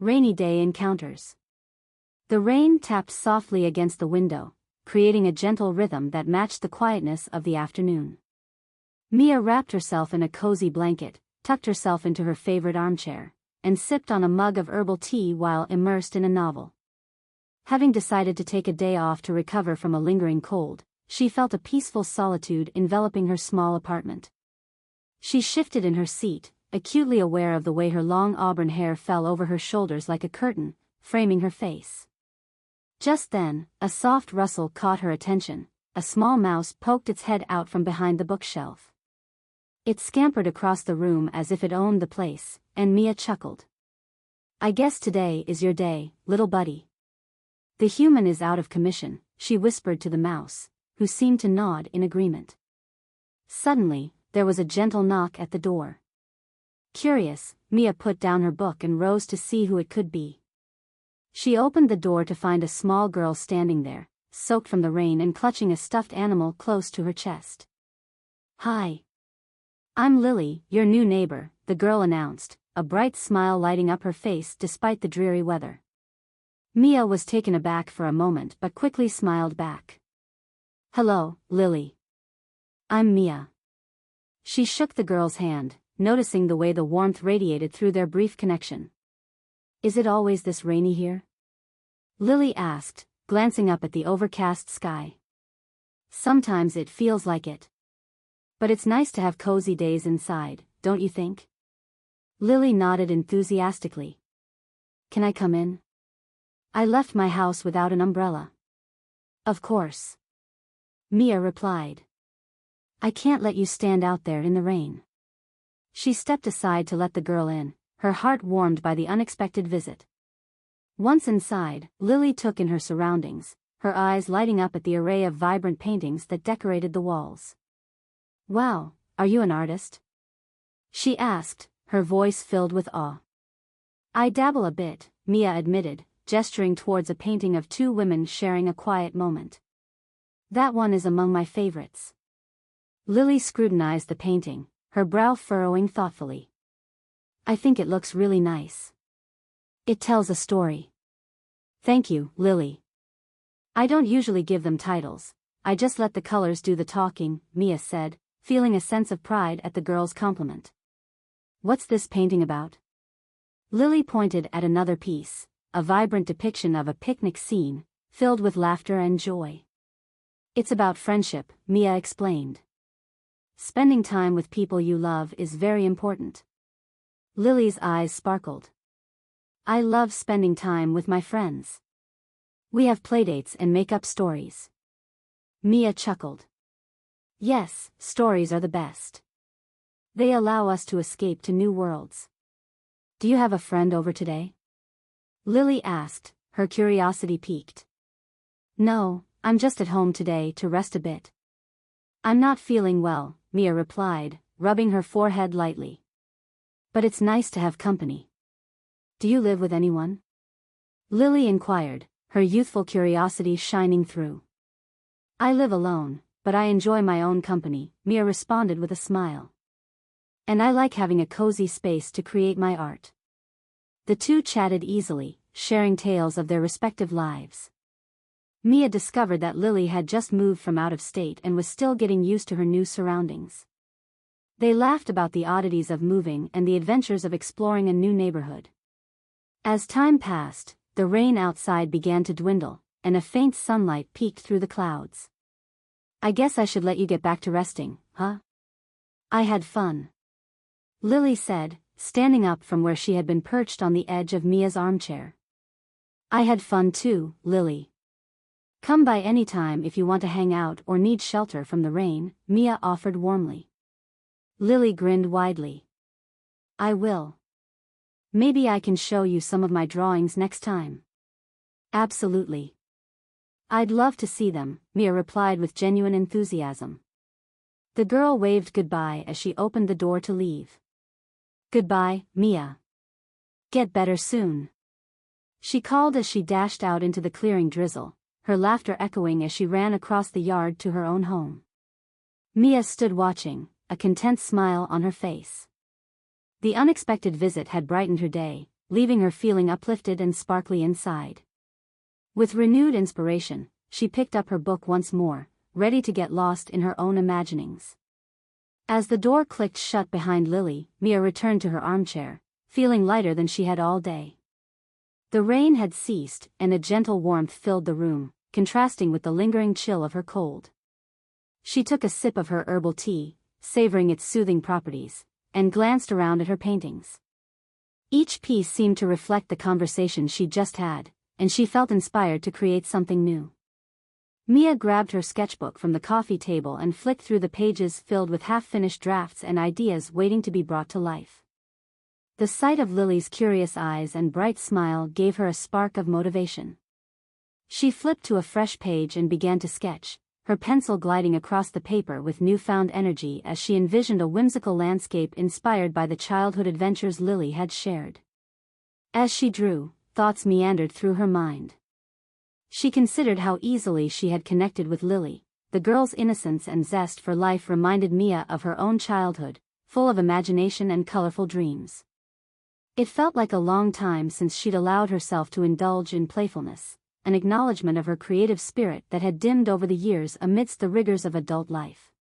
Rainy day encounters. The rain tapped softly against the window, creating a gentle rhythm that matched the quietness of the afternoon. Mia wrapped herself in a cozy blanket, tucked herself into her favorite armchair, and sipped on a mug of herbal tea while immersed in a novel. Having decided to take a day off to recover from a lingering cold, she felt a peaceful solitude enveloping her small apartment. She shifted in her seat, acutely aware of the way her long auburn hair fell over her shoulders like a curtain, framing her face. Just then, a soft rustle caught her attention. A small mouse poked its head out from behind the bookshelf. It scampered across the room as if it owned the place, and Mia chuckled. "I guess today is your day, little buddy." "The human is out of commission," she whispered to the mouse, who seemed to nod in agreement. Suddenly, there was a gentle knock at the door. Curious, Mia put down her book and rose to see who it could be. She opened the door to find a small girl standing there, soaked from the rain and clutching a stuffed animal close to her chest. "Hi. I'm Lily, your new neighbor," the girl announced, a bright smile lighting up her face despite the dreary weather. Mia was taken aback for a moment but quickly smiled back. "Hello, Lily. I'm Mia." She shook the girl's hand, noticing the way the warmth radiated through their brief connection. "Is it always this rainy here?" Lily asked, glancing up at the overcast sky. "Sometimes it feels like it. But it's nice to have cozy days inside, don't you think?" Lily nodded enthusiastically. "Can I come in? I left my house without an umbrella." "Of course," Mia replied. "I can't let you stand out there in the rain." She stepped aside to let the girl in, her heart warmed by the unexpected visit. Once inside, Lily took in her surroundings, her eyes lighting up at the array of vibrant paintings that decorated the walls. "Wow, are you an artist?" she asked, her voice filled with awe. "I dabble a bit," Mia admitted, gesturing towards a painting of two women sharing a quiet moment. "That one is among my favorites." Lily scrutinized the painting, her brow furrowing thoughtfully. "I think it looks really nice. It tells a story." "Thank you, Lily. I don't usually give them titles, I just let the colors do the talking," Mia said, feeling a sense of pride at the girl's compliment. "What's this painting about?" Lily pointed at another piece, a vibrant depiction of a picnic scene, filled with laughter and joy. "It's about friendship," Mia explained. "Spending time with people you love is very important." Lily's eyes sparkled. "I love spending time with my friends. We have playdates and make up stories." Mia chuckled. "Yes, stories are the best. They allow us to escape to new worlds." "Do you have a friend over today?" Lily asked, her curiosity piqued. "No, I'm just at home today to rest a bit." "I'm not feeling well," Mia replied, rubbing her forehead lightly. "But it's nice to have company." "Do you live with anyone?" Lily inquired, her youthful curiosity shining through. "I live alone, but I enjoy my own company," Mia responded with a smile. "And I like having a cozy space to create my art." The two chatted easily, sharing tales of their respective lives. Mia discovered that Lily had just moved from out of state and was still getting used to her new surroundings. They laughed about the oddities of moving and the adventures of exploring a new neighborhood. As time passed, the rain outside began to dwindle, and a faint sunlight peeked through the clouds. "I guess I should let you get back to resting, huh? I had fun," Lily said, standing up from where she had been perched on the edge of Mia's armchair. "I had fun too, Lily. Come by any time if you want to hang out or need shelter from the rain," Mia offered warmly. Lily grinned widely. "I will. Maybe I can show you some of my drawings next time." "Absolutely. I'd love to see them," Mia replied with genuine enthusiasm. The girl waved goodbye as she opened the door to leave. "Goodbye, Mia. Get better soon," she called as she dashed out into the clearing drizzle, her laughter echoing as she ran across the yard to her own home. Mia stood watching, a content smile on her face. The unexpected visit had brightened her day, leaving her feeling uplifted and sparkly inside. With renewed inspiration, she picked up her book once more, ready to get lost in her own imaginings. As the door clicked shut behind Lily, Mia returned to her armchair, feeling lighter than she had all day. The rain had ceased, and a gentle warmth filled the room, contrasting with the lingering chill of her cold. She took a sip of her herbal tea, savoring its soothing properties, and glanced around at her paintings. Each piece seemed to reflect the conversation she'd just had, and she felt inspired to create something new. Mia grabbed her sketchbook from the coffee table and flicked through the pages filled with half-finished drafts and ideas waiting to be brought to life. The sight of Lily's curious eyes and bright smile gave her a spark of motivation. She flipped to a fresh page and began to sketch, her pencil gliding across the paper with newfound energy as she envisioned a whimsical landscape inspired by the childhood adventures Lily had shared. As she drew, thoughts meandered through her mind. She considered how easily she had connected with Lily. The girl's innocence and zest for life reminded Mia of her own childhood, full of imagination and colorful dreams. It felt like a long time since she'd allowed herself to indulge in playfulness, an acknowledgement of her creative spirit that had dimmed over the years amidst the rigors of adult life.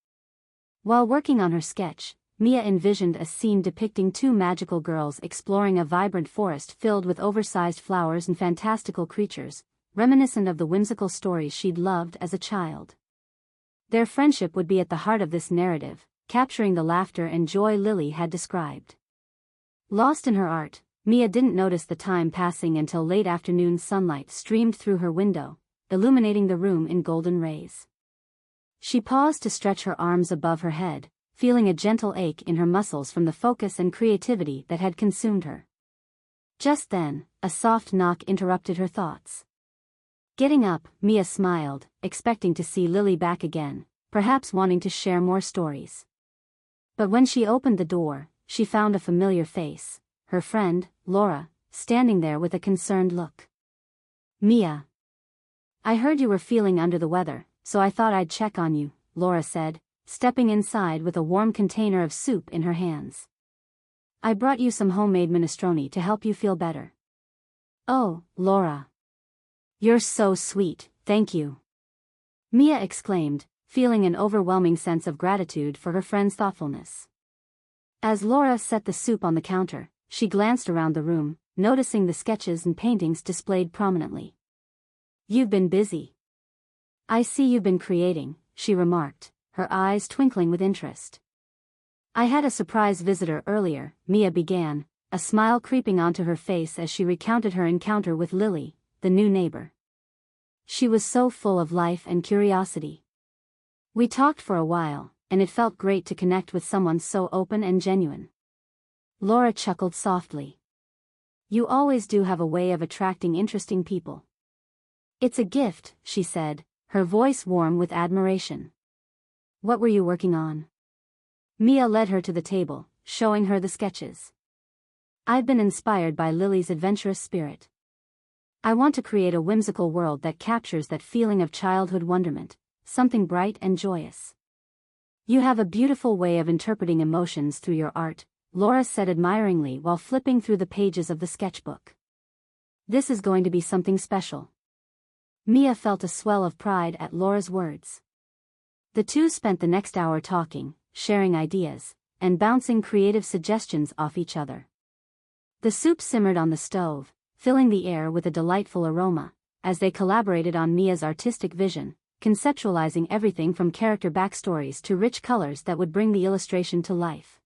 While working on her sketch, Mia envisioned a scene depicting two magical girls exploring a vibrant forest filled with oversized flowers and fantastical creatures, reminiscent of the whimsical stories she'd loved as a child. Their friendship would be at the heart of this narrative, capturing the laughter and joy Lily had described. Lost in her art, Mia didn't notice the time passing until late afternoon sunlight streamed through her window, illuminating the room in golden rays. She paused to stretch her arms above her head, feeling a gentle ache in her muscles from the focus and creativity that had consumed her. Just then, a soft knock interrupted her thoughts. Getting up, Mia smiled, expecting to see Lily back again, perhaps wanting to share more stories. But when she opened the door, she found a familiar face, her friend, Laura, standing there with a concerned look. "Mia. I heard you were feeling under the weather, so I thought I'd check on you," Laura said, stepping inside with a warm container of soup in her hands. "I brought you some homemade minestrone to help you feel better." "Oh, Laura. You're so sweet, thank you," Mia exclaimed, feeling an overwhelming sense of gratitude for her friend's thoughtfulness. As Laura set the soup on the counter, she glanced around the room, noticing the sketches and paintings displayed prominently. "You've been busy. I see you've been creating," she remarked, her eyes twinkling with interest. "I had a surprise visitor earlier," Mia began, a smile creeping onto her face as she recounted her encounter with Lily, the new neighbor. She was so full of life and curiosity. "We talked for a while, and it felt great to connect with someone so open and genuine." Laura chuckled softly. "You always do have a way of attracting interesting people." "It's a gift," she said, her voice warm with admiration. "What were you working on?" Mia led her to the table, showing her the sketches. "I've been inspired by Lily's adventurous spirit. I want to create a whimsical world that captures that feeling of childhood wonderment, something bright and joyous." "You have a beautiful way of interpreting emotions through your art," Laura said admiringly while flipping through the pages of the sketchbook. "This is going to be something special." Mia felt a swell of pride at Laura's words. The two spent the next hour talking, sharing ideas, and bouncing creative suggestions off each other. The soup simmered on the stove, filling the air with a delightful aroma, as they collaborated on Mia's artistic vision, conceptualizing everything from character backstories to rich colors that would bring the illustration to life.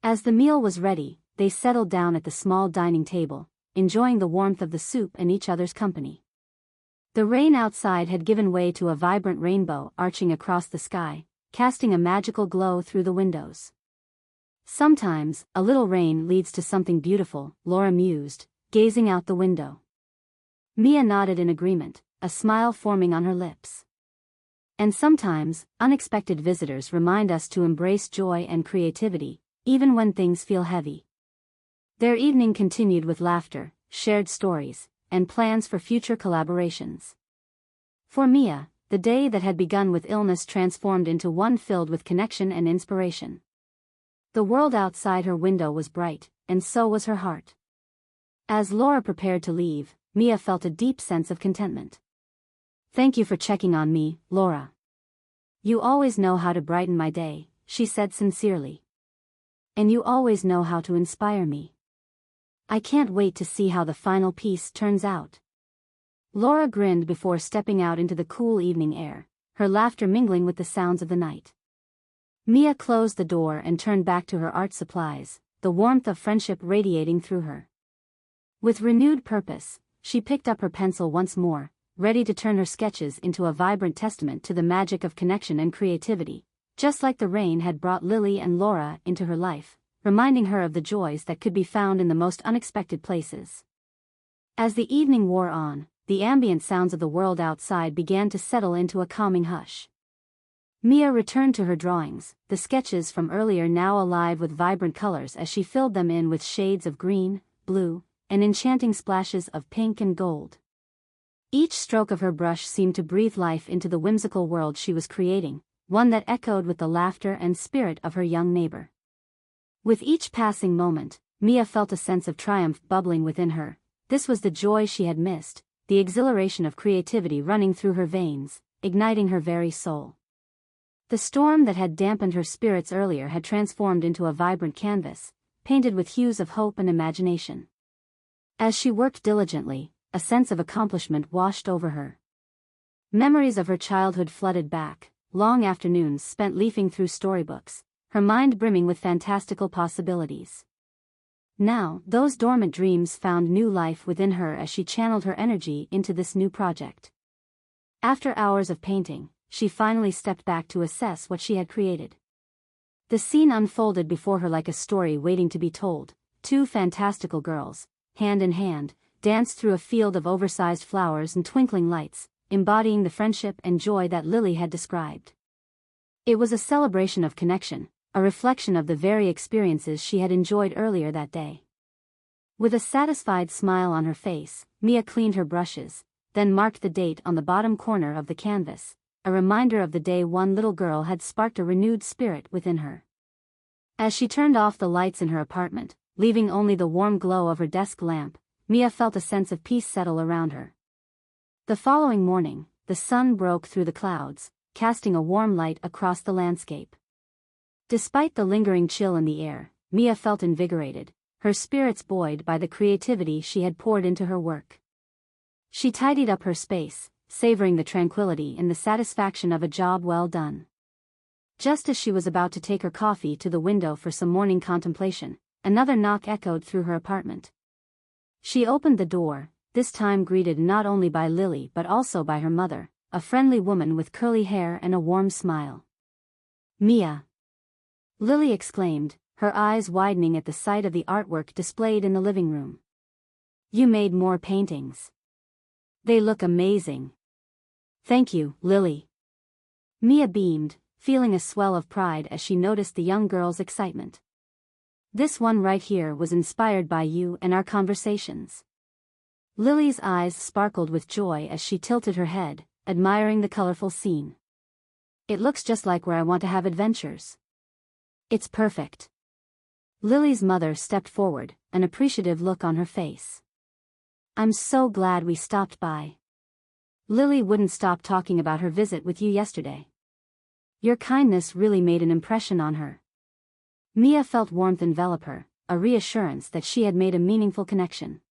As the meal was ready, they settled down at the small dining table, enjoying the warmth of the soup and each other's company. The rain outside had given way to a vibrant rainbow arching across the sky, casting a magical glow through the windows. "Sometimes, a little rain leads to something beautiful," Laura mused, gazing out the window. Mia nodded in agreement, a smile forming on her lips. "And sometimes, unexpected visitors remind us to embrace joy and creativity, even when things feel heavy." Their evening continued with laughter, shared stories, and plans for future collaborations. For Mia, the day that had begun with illness transformed into one filled with connection and inspiration. The world outside her window was bright, and so was her heart. As Laura prepared to leave, Mia felt a deep sense of contentment. "Thank you for checking on me, Laura. You always know how to brighten my day," she said sincerely. "And you always know how to inspire me. I can't wait to see how the final piece turns out." Laura grinned before stepping out into the cool evening air, her laughter mingling with the sounds of the night. Mia closed the door and turned back to her art supplies, the warmth of friendship radiating through her. With renewed purpose, she picked up her pencil once more, ready to turn her sketches into a vibrant testament to the magic of connection and creativity, just like the rain had brought Lily and Laura into her life, reminding her of the joys that could be found in the most unexpected places. As the evening wore on, the ambient sounds of the world outside began to settle into a calming hush. Mia returned to her drawings, the sketches from earlier now alive with vibrant colors as she filled them in with shades of green, blue, and enchanting splashes of pink and gold. Each stroke of her brush seemed to breathe life into the whimsical world she was creating, one that echoed with the laughter and spirit of her young neighbor. With each passing moment, Mia felt a sense of triumph bubbling within her. This was the joy she had missed, the exhilaration of creativity running through her veins, igniting her very soul. The storm that had dampened her spirits earlier had transformed into a vibrant canvas, painted with hues of hope and imagination. As she worked diligently, a sense of accomplishment washed over her. Memories of her childhood flooded back, long afternoons spent leafing through storybooks, her mind brimming with fantastical possibilities. Now, those dormant dreams found new life within her as she channeled her energy into this new project. After hours of painting, she finally stepped back to assess what she had created. The scene unfolded before her like a story waiting to be told. Two fantastical girls, hand in hand, danced through a field of oversized flowers and twinkling lights, embodying the friendship and joy that Lily had described. It was a celebration of connection, a reflection of the very experiences she had enjoyed earlier that day. With a satisfied smile on her face, Mia cleaned her brushes, then marked the date on the bottom corner of the canvas, a reminder of the day one little girl had sparked a renewed spirit within her. As she turned off the lights in her apartment, leaving only the warm glow of her desk lamp, Mia felt a sense of peace settle around her. The following morning, the sun broke through the clouds, casting a warm light across the landscape. Despite the lingering chill in the air, Mia felt invigorated, her spirits buoyed by the creativity she had poured into her work. She tidied up her space, savoring the tranquility and the satisfaction of a job well done. Just as she was about to take her coffee to the window for some morning contemplation, another knock echoed through her apartment. She opened the door, this time greeted not only by Lily but also by her mother, a friendly woman with curly hair and a warm smile. "Mia!" Lily exclaimed, her eyes widening at the sight of the artwork displayed in the living room. "You made more paintings. They look amazing." "Thank you, Lily." Mia beamed, feeling a swell of pride as she noticed the young girl's excitement. "This one right here was inspired by you and our conversations." Lily's eyes sparkled with joy as she tilted her head, admiring the colorful scene. "It looks just like where I want to have adventures." "It's perfect." Lily's mother stepped forward, an appreciative look on her face. "I'm so glad we stopped by. Lily wouldn't stop talking about her visit with you yesterday. Your kindness really made an impression on her." Mia felt warmth envelop her, a reassurance that she had made a meaningful connection.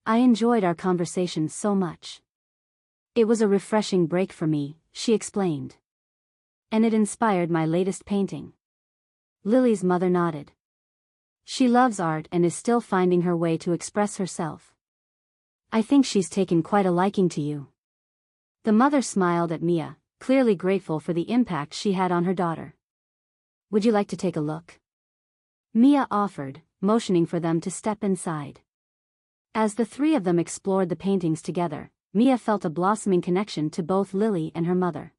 "I enjoyed our conversation so much. It was a refreshing break for me," she explained. "And it inspired my latest painting." Lily's mother nodded. "She loves art and is still finding her way to express herself. I think she's taken quite a liking to you." The mother smiled at Mia, clearly grateful for the impact she had on her daughter. "Would you like to take a look?" Mia offered, motioning for them to step inside. As the three of them explored the paintings together, Mia felt a blossoming connection to both Lily and her mother.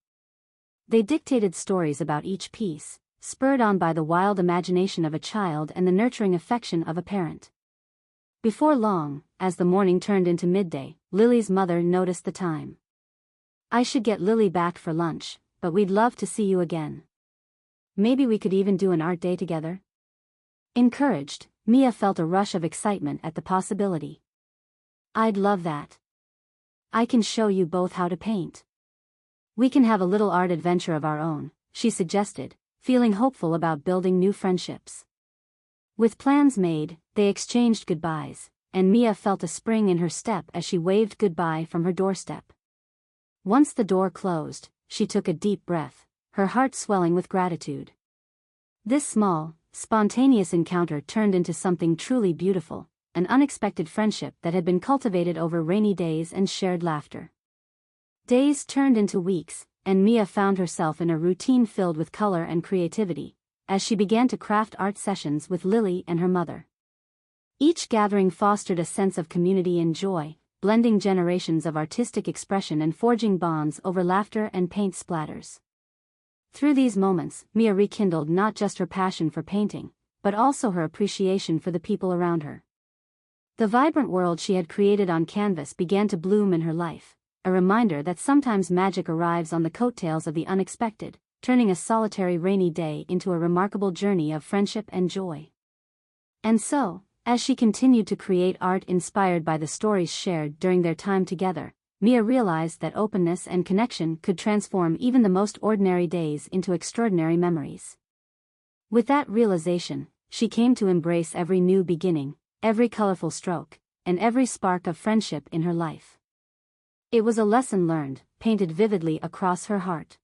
They dictated stories about each piece, spurred on by the wild imagination of a child and the nurturing affection of a parent. Before long, as the morning turned into midday, Lily's mother noticed the time. "I should get Lily back for lunch, but we'd love to see you again. Maybe we could even do an art day together?" Encouraged, Mia felt a rush of excitement at the possibility. I'd love that. I can show you both how to paint. We can have a little art adventure of our own, she suggested, feeling hopeful about building new friendships. With plans made, they exchanged goodbyes, and Mia felt a spring in her step as she waved goodbye from her doorstep. Once the door closed, she took a deep breath, her heart swelling with gratitude. This small, spontaneous encounter turned into something truly beautiful, an unexpected friendship that had been cultivated over rainy days and shared laughter. Days turned into weeks, and Mia found herself in a routine filled with color and creativity, as she began to craft art sessions with Lily and her mother. Each gathering fostered a sense of community and joy, blending generations of artistic expression and forging bonds over laughter and paint splatters. Through these moments, Mia rekindled not just her passion for painting, but also her appreciation for the people around her. The vibrant world she had created on canvas began to bloom in her life, a reminder that sometimes magic arrives on the coattails of the unexpected, turning a solitary rainy day into a remarkable journey of friendship and joy. And so, as she continued to create art inspired by the stories shared during their time together, Mia realized that openness and connection could transform even the most ordinary days into extraordinary memories. With that realization, she came to embrace every new beginning, every colorful stroke, and every spark of friendship in her life. It was a lesson learned, painted vividly across her heart.